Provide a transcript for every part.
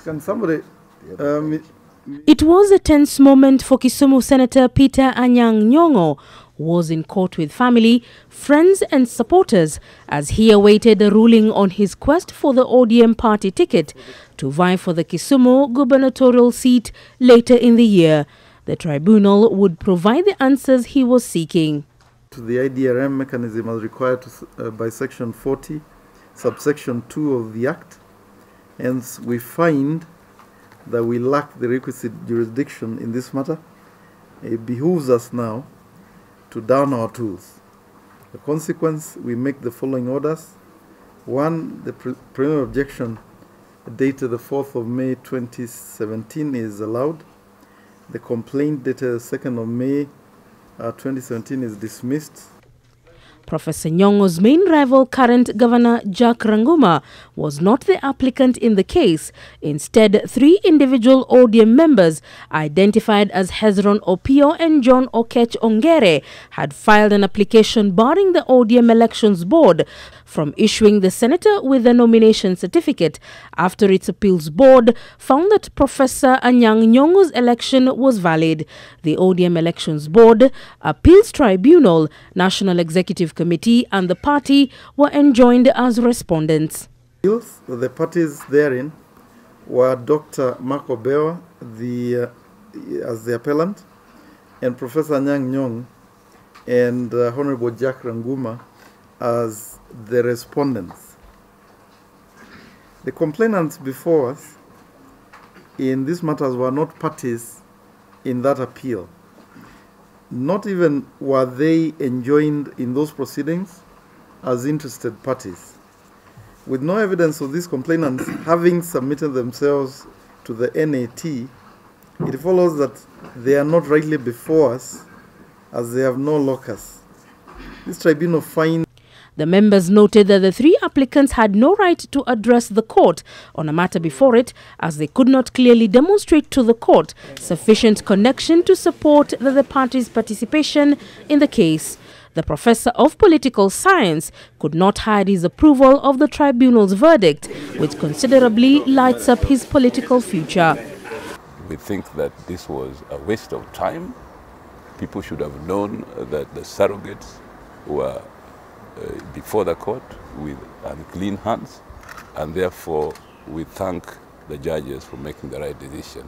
Can somebody... It was a tense moment for Kisumu Senator Peter Anyang Nyong'o, who was in court with family, friends and supporters as he awaited a ruling on his quest for the ODM party ticket to vie for the Kisumu gubernatorial seat later in the year. The tribunal would provide the answers he was seeking. The IDRM mechanism as required by Section 40, subsection 2 of the Act. Hence, we find that we lack the requisite jurisdiction in this matter. It behooves us now to down our tools. The consequence, we make the following orders. 1, the preliminary objection dated the 4th of May 2017 is allowed. The complaint dated the 2nd of May 2017 is dismissed. Professor Nyong'o's main rival, current Governor Jack Ranguma, was not the applicant in the case. Instead, 3 individual ODM members, identified as Hezron Opio and John Okech Ongere, had filed an application barring the ODM Elections Board from issuing the senator with a nomination certificate after its appeals board found that Professor Anyang Nyong'o's election was valid. The ODM Elections Board, Appeals Tribunal, National Executive Committee and the party were enjoined as respondents. The parties therein were Dr. Marco Bewa as the appellant, and Professor Anyang Nyong'o and Honorable Jack Ranguma as the respondents. The complainants before us in these matters were not parties in that appeal. Not even were they enjoined in those proceedings as interested parties. With no evidence of these complainants having submitted themselves to the NAT, it follows that they are not rightly before us as they have no locus. This tribunal finds the members noted that the 3 applicants had no right to address the court on a matter before it, as they could not clearly demonstrate to the court sufficient connection to support the party's participation in the case. The professor of political science could not hide his approval of the tribunal's verdict, which considerably lights up his political future. We think that this was a waste of time. People should have known that the surrogates were before the court with unclean hands, and therefore we thank the judges for making the right decision.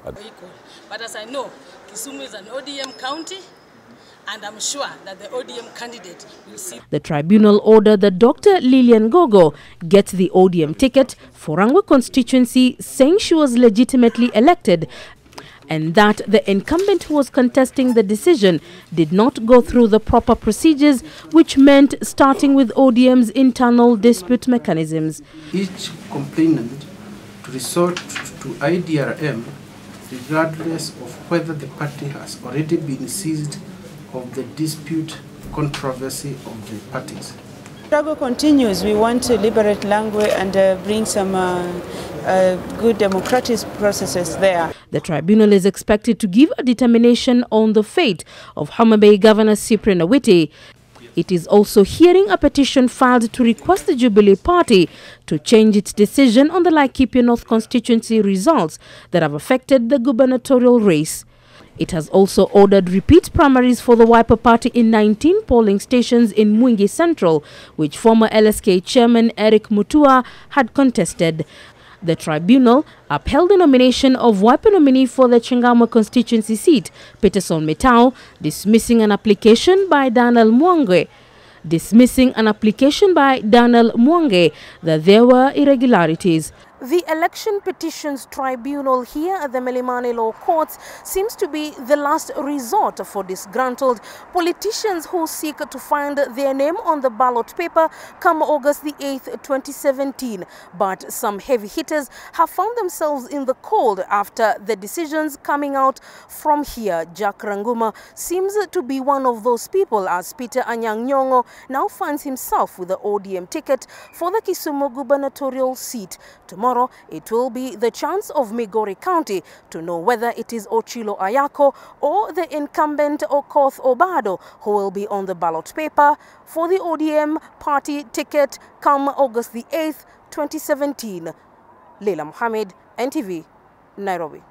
But as I know, Kisumu is an ODM county, and I'm sure that the ODM candidate will see. The tribunal ordered that Dr. Leila Mohammed get the ODM ticket for Rangwe constituency, saying she was legitimately elected, and that the incumbent who was contesting the decision did not go through the proper procedures, which meant starting with ODM's internal dispute mechanisms. Each complainant to resort to IDRM regardless of whether the party has already been seized of the dispute controversy of the parties. The struggle continues. We want to liberate Langwe and bring some good democratic processes there. The tribunal is expected to give a determination on the fate of Homa Bay Governor Cyprian Awiti. It is also hearing a petition filed to request the Jubilee Party to change its decision on the Laikipia North constituency results that have affected the gubernatorial race. It has also ordered repeat primaries for the Wiper Party in 19 polling stations in Mwingi Central, which former LSK chairman Eric Mutua had contested. The tribunal upheld the nomination of Wiper nominee for the Changamwe constituency seat, Peterson Metao, dismissing an application by Daniel Mwange that there were irregularities. The Election Petitions Tribunal here at the Milimani Law Courts seems to be the last resort for disgruntled politicians who seek to find their name on the ballot paper come August the 8th, 2017. But some heavy hitters have found themselves in the cold after the decisions coming out from here. Jack Ranguma seems to be one of those people, as Peter Anyang Nyong'o now finds himself with the ODM ticket for the Kisumu gubernatorial seat. Tomorrow, it will be the chance of Migori County to know whether it is Ochilo Ayako or the incumbent Okoth Obado who will be on the ballot paper for the ODM party ticket come August the 8th, 2017. Leila Mohammed, NTV, Nairobi.